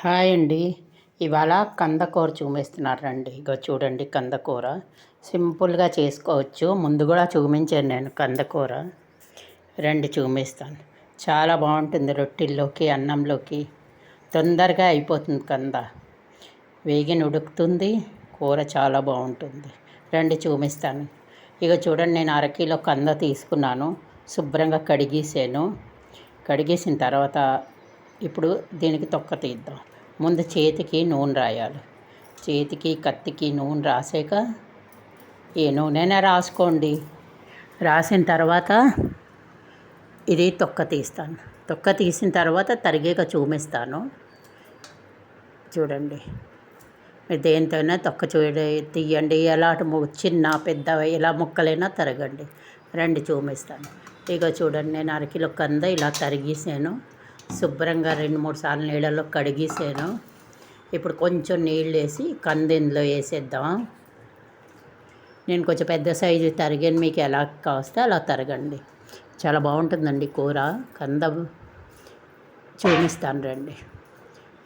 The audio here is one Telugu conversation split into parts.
హాయ్ అండి. ఇవాళ కందకూర చూపిస్తున్నారండి. ఇగో చూడండి కందకూర సింపుల్గా చేసుకోవచ్చు. ముందు కూడా చూపించాను నేను కందకూర. రండి చూపిస్తాను. చాలా బాగుంటుంది రొట్టెల్లోకి, అన్నంలోకి. తొందరగా అయిపోతుంది కంద. వేగిన ఉడుకుతుంది. కూర చాలా బాగుంటుంది. రండి చూపిస్తాను. ఇక చూడండి, నేను అరకిలో కంద తీసుకున్నాను. శుభ్రంగా కడిగేసాను. కడిగేసిన తర్వాత ఇప్పుడు దీనికి తొక్క తీద్దాం. ముందు చేతికి నూనె రాయాలి. చేతికి కత్తికి నూనె రాసాక ఏ నూనెనా రాసుకోండి. రాసిన తర్వాత ఇది తొక్క తీస్తాను. తొక్క తీసిన తర్వాత తరిగాక చూపిస్తాను. చూడండి, మీరు దేనితోనే తొక్క తీయండి. ఎలాంటి చిన్న పెద్ద ఎలా ముక్కలైనా తరగండి. రండి చూపిస్తాను. ఇక చూడండి, నేను అరకిలో కంద ఇలా తరిగేసాను. శుభ్రంగా 2-3 సార్లు నీళ్ళలో కడిగేసాను. ఇప్పుడు కొంచెం నీళ్ళు వేసి కంద ఇందులో వేసేద్దాం. నేను కొంచెం పెద్ద సైజు తరిగాను. మీకు ఎలా కావస్తే అలా తరగండి. చాలా బాగుంటుందండి కూర. కంద చూపిస్తాను రండి.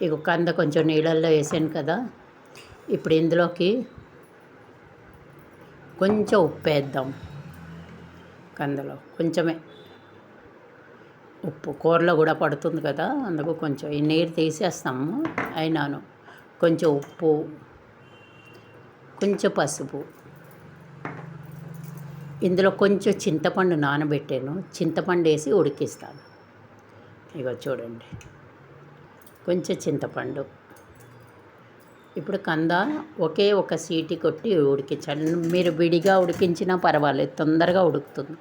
ఇక కంద కొంచెం నీళ్ళల్లో వేసాను కదా. ఇప్పుడు ఇందులోకి కొంచెం ఉప్పు వేద్దాం. కందలో కొంచెమే ఉప్పు కూరలో కూడా పడుతుంది కదా, అందుకు కొంచెం ఈ నీరు తీసేస్తాము. అయినాను కొంచెం ఉప్పు, కొంచెం పసుపు. ఇందులో కొంచెం చింతపండు నానబెట్టాను. చింతపండు వేసి ఉడికిస్తాను. ఇగో చూడండి, కొంచెం చింతపండు. ఇప్పుడు కంద ఒకే ఒక సీటీ కొట్టి ఉడికించాలి. మీరు విడిగా ఉడికించినా పర్వాలేదు, తొందరగా ఉడుకుతుంది.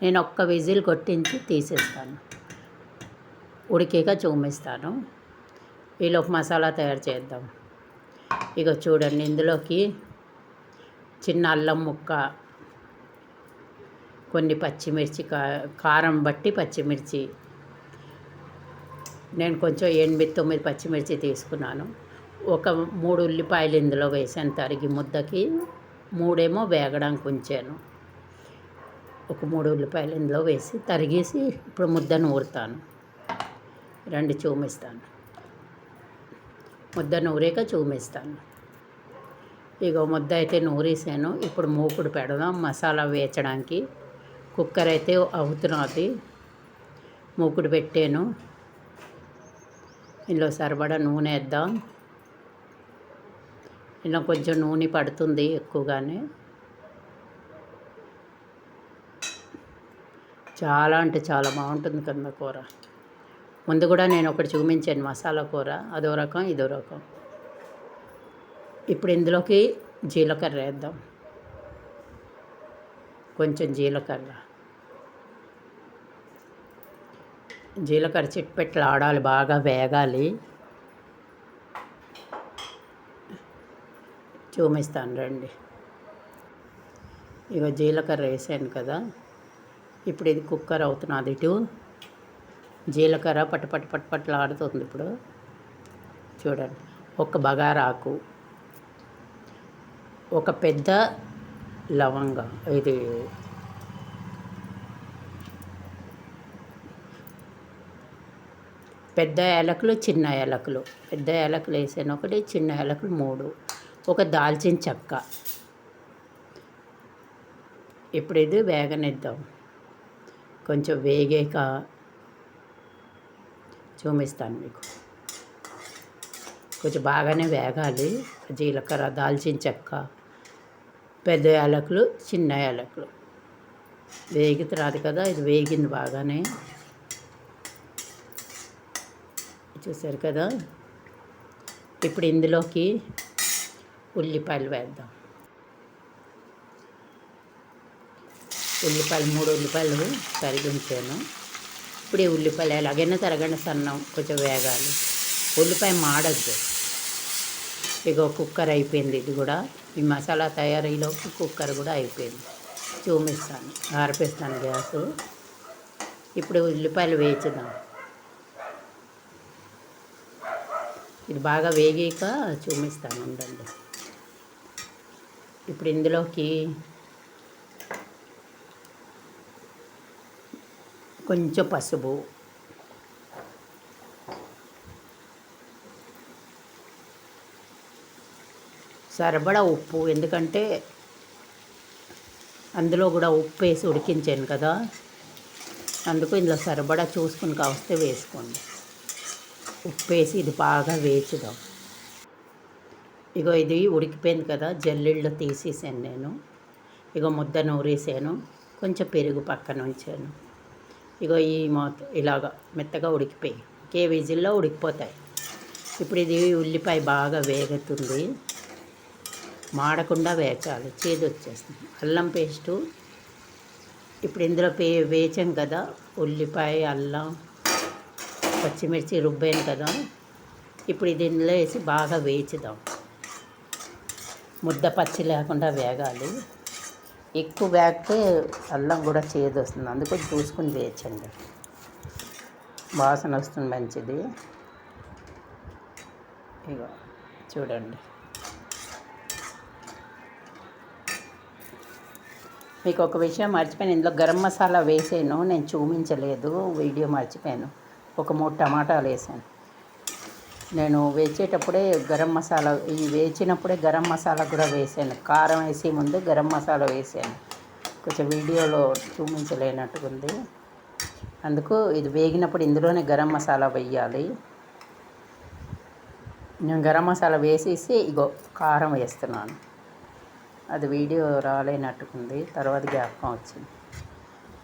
నేను ఒక్క విజిల్ కొట్టించి తీసేస్తాను. ఉడికాక చూపిస్తాను. ఈలోపు మసాలా తయారు చేద్దాం. ఇక చూడండి, ఇందులోకి చిన్న అల్లం ముక్క, కొన్ని పచ్చిమిర్చి, కారం బట్టి పచ్చిమిర్చి. నేను కొంచెం 8-9 పచ్చిమిర్చి తీసుకున్నాను. ఒక 3 ఉల్లిపాయలు ఇందులో వేసాను తరిగి ముద్దకి. 3 వేగడానికి ఉంచాను. ఒక 3 ఉల్లిపాయలు ఇందులో వేసి తరిగేసి ఇప్పుడు ముద్ద నూరుతాను. రండి చూపిస్తాను. ముద్ద నూరాక చూపిస్తాను. ఇగో ముద్ద అయితే నూరేసాను. ఇప్పుడు మూకుడు పెడదాం మసాలా వేయించడానికి. కుక్కర్ అయితే అవుతున్నది. మూకుడు పెట్టాను. ఇందులో సరిపడా నూనె వేద్దాం. ఇలా కొంచెం నూనె పడుతుంది ఎక్కువగానే. చాలా అంటే చాలా బాగుంటుంది కంద కూర. ముందు కూడా నేను ఒకటి చూపించాను మసాలా కూర. అదో రకం, ఇదో రకం. ఇప్పుడు ఇందులోకి జీలకర్ర వేద్దాం. కొంచెం జీలకర్ర చిట్పెట్లు ఆడాలి, బాగా వేగాలి. చూపిస్తాను రండి. ఇక జీలకర్ర వేసాను కదా. ఇప్పుడు ఇది కుక్కర్ అవుతున్నది. ఇటు జీలకర్ర పట్టు ఆడుతుంది. ఇప్పుడు చూడండి, ఒక బగారాకు, ఒక పెద్ద లవంగం, ఇది పెద్ద యాలకులు, చిన్న యాలకులు. పెద్ద యాలకులు వేసాను ఒకటి, చిన్న యాలకులు 3, ఒక దాల్చిన చెక్క. ఇప్పుడు ఇది వేగనిద్దాం. కొంచెం వేగాక చూపిస్తాను మీకు. కొంచెం బాగానే వేగాలి. జీలకర్ర, దాల్చిన చెక్క, పెద్ద యాలకులు, చిన్న యాలకులు వేగుతున్నది కదా. ఇది వేగింది బాగానే, చూసారు కదా. ఇప్పుడు ఇందులోకి ఉల్లిపాయలు వేద్దాం. ఉల్లిపాయలు 3 ఉల్లిపాయలు తరిగి ఉంచాను. ఇప్పుడు ఈ ఉల్లిపాయలు ఎలాగైనా తరగండి, సన్నం కొంచెం వేగాలి. ఉల్లిపాయ మాడద్దు. ఇగో కుక్కర్ అయిపోయింది. ఇది కూడా ఈ మసాలా తయారీలోకి కుక్కర్ కూడా అయిపోయింది. చూపిస్తాను, ఆర్పేస్తాను గ్యాసు. ఇప్పుడు ఉల్లిపాయలు వేయించుదాం. ఇది బాగా వేగాక చూపిస్తాను ఉండండి. ఇప్పుడు ఇందులోకి కొంచెం పసుపు, సరిపడా ఉప్పు, ఎందుకంటే అందులో కూడా ఉప్పు వేసి ఉడికించాను కదా, అందుకు ఇందులో సరిపడా చూసుకుని కావస్తే వేసుకోండి. ఉప్పు వేసి ఇది బాగా వేచుదాం. ఇగో ఇది ఉడికిపోయింది కదా, జల్లెళ్ళు తీసేసాను నేను. ఇగో ముద్ద నూరేసాను, కొంచెం పెరుగు పక్కన ఉంచాను. ఇగో ఈ ఇలాగా మెత్తగా ఉడికిపోయి ఒకే విజిల్లో ఉడికిపోతాయి. ఇప్పుడు ఇది ఉల్లిపాయ బాగా వేగుతుంది, మాడకుండా వేచాలి, చేదు వచ్చేస్తుంది. అల్లం పేస్టు ఇప్పుడు ఇందులో వేచాం కదా, ఉల్లిపాయ, అల్లం, పచ్చిమిర్చి రుబ్బాను కదా, ఇప్పుడు ఇది ఇందులో వేసి బాగా వేచుదాం. ముద్ద పచ్చి లేకుండా వేగాలి. ఎక్కువ వేగితే అల్లం కూడా చేదు వస్తుంది, అందుకు చూసుకుని వేయచ్చండి, వాసన వస్తుంది మంచిది. ఇక చూడండి, మీకు ఒక విషయం మర్చిపోయాను, ఇందులో గరం మసాలా వేసాను, నేను చూపించలేదు, వీడియో మర్చిపోయాను. ఒక 3 టమాటాలు వేసాను. నేను వేచేటప్పుడే గరం మసాలా, ఈ వేచినప్పుడే గరం మసాలా కూడా వేసాను. కారం వేసే ముందు గరం మసాలా వేసాను, కొంచెం వీడియోలో చూపించలేనట్టుకుంది, అందుకు ఇది వేగినప్పుడు ఇందులోనే గరం మసాలా వేయాలి. నేను గరం మసాలా వేసేసి ఇగో కారం వేస్తున్నాను, అది వీడియో రాలేనట్టుకుంది, తర్వాత జ్ఞాపకం వచ్చింది.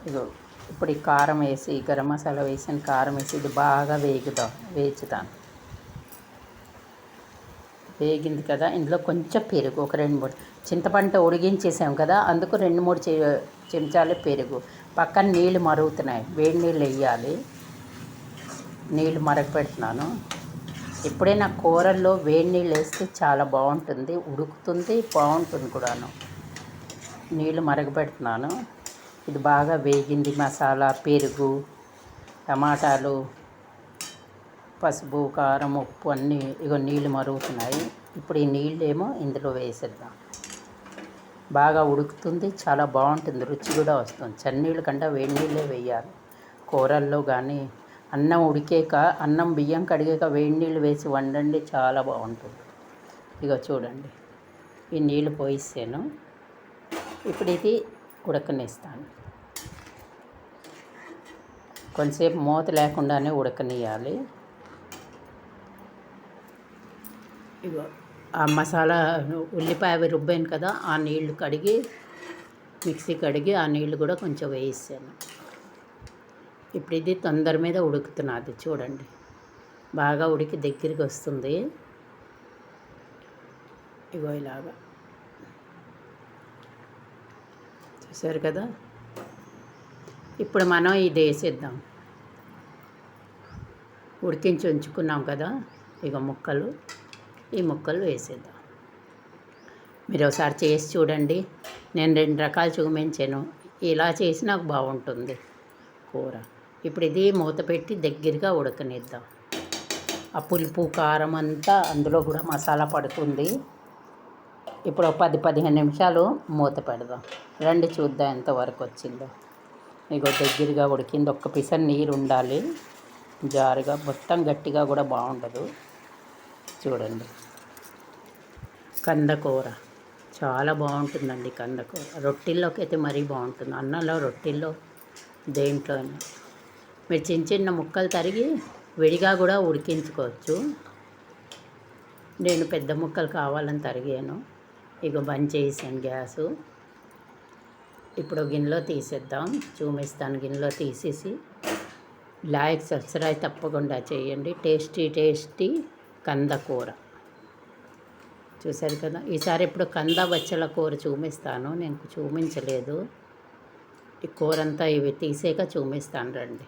ఇగో ఇప్పుడు ఈ కారం వేసి, గరం మసాలా వేసి కారం వేసి ఇది బాగా వేచుతాను. వేగింది కదా, ఇందులో కొంచెం పెరుగు, ఒక 2-3 చింతపండు ఉడిగించేసాం కదా, అందుకు 2-3 చెంచాలు పెరుగు. పక్కన నీళ్ళు మరుగుతున్నాయి, వేడి నీళ్ళు వేయాలి. నీళ్ళు మరగపెడుతున్నాను. ఇప్పుడే నా కూరల్లో వేడి నీళ్ళు వేస్తే చాలా బాగుంటుంది, ఉడుకుతుంది, బాగుంటుంది కూడాను. నీళ్ళు మరగపెడుతున్నాను. ఇది బాగా వేగింది, మసాలా, పెరుగు, టమాటాలు, పసుపు, కారం, ఉప్పు అన్నీ ఇగో నీళ్ళు మరుగుతున్నాయి. ఇప్పుడు ఈ నీళ్ళు ఏమో ఇందులో వేసేద్దాం. బాగా ఉడుకుతుంది, చాలా బాగుంటుంది, రుచి కూడా వస్తుంది. చన్నీళ్ళ కంటే వేడి నీళ్ళే వేయాలి కూరల్లో. కానీ అన్నం ఉడికాక, అన్నం బియ్యం కడిగాక వేడి నీళ్ళు వేసి వండండి, చాలా బాగుంటుంది. ఇగో చూడండి, ఈ నీళ్ళు పోయిస్తాను. ఇప్పుడు ఇది ఉడకనిస్తాను, కొంచెంసేపు మూత లేకుండానే ఉడకనియాలి. ఇగో ఆ మసాలా ఉల్లిపాయ అవి రుబ్బాను కదా, ఆ నీళ్లు కడిగి మిక్సీ కడిగి ఆ నీళ్లు కూడా కొంచెం వేసాను. ఇప్పుడు ఇది తొందర మీద ఉడుకుతున్నది, చూడండి బాగా ఉడికి దగ్గరికి వస్తుంది. ఇగో ఇలాగా చూసారు కదా. ఇప్పుడు మనం ఇది వేసేద్దాం, ఉడికించి ఉంచుకున్నాం కదా, ఇక ఈ ముక్కలు వేసేద్దాం. మీరు ఒకసారి చేసి చూడండి, నేను 2 రకాలు చూపించాను, ఇలా చేసి నాకు బాగుంటుంది కూర. ఇప్పుడు ఇది మూత పెట్టి దగ్గరగా ఉడకనిద్దాం. ఆ పులుపు, కారం అంతా అందులో కూడా మసాలా పడుతుంది. ఇప్పుడు 10-15 నిమిషాలు మూత పెడదాం, రండి చూద్దాం ఎంతవరకు వచ్చిందో. ఇగో దగ్గరగా ఉడికింది, ఒక్క పిసర్ నీరు ఉండాలి, జారుగా, మొత్తం గట్టిగా కూడా బాగుండదు. చూడండి, కందకూర చాలా బాగుంటుందండి. కందకూర రొట్టెల్లోకి అయితే మరీ బాగుంటుంది, అన్నంలో, రొట్టెల్లో, దేంట్లో. మీరు చిన్న ముక్కలు తరిగి విడిగా కూడా ఉడికించుకోవచ్చు. నేను పెద్ద ముక్కలు కావాలని తరిగాను. ఇక బంద్ చేసాను గ్యాసు. ఇప్పుడు గిన్నెలో తీసేద్దాం, చూపిస్తాను. గిన్నెలో తీసేసి లైక్, సబ్స్క్రైబ్ తప్పకుండా చేయండి. టేస్టీ కందకూర చూశారు కదా. ఈసారి ఇప్పుడు కంద బచ్చల కూర చూపిస్తాను, నేను చూపించలేదు. ఈ కూర అంతా ఇవి తీసాక చూపిస్తాను, రండి.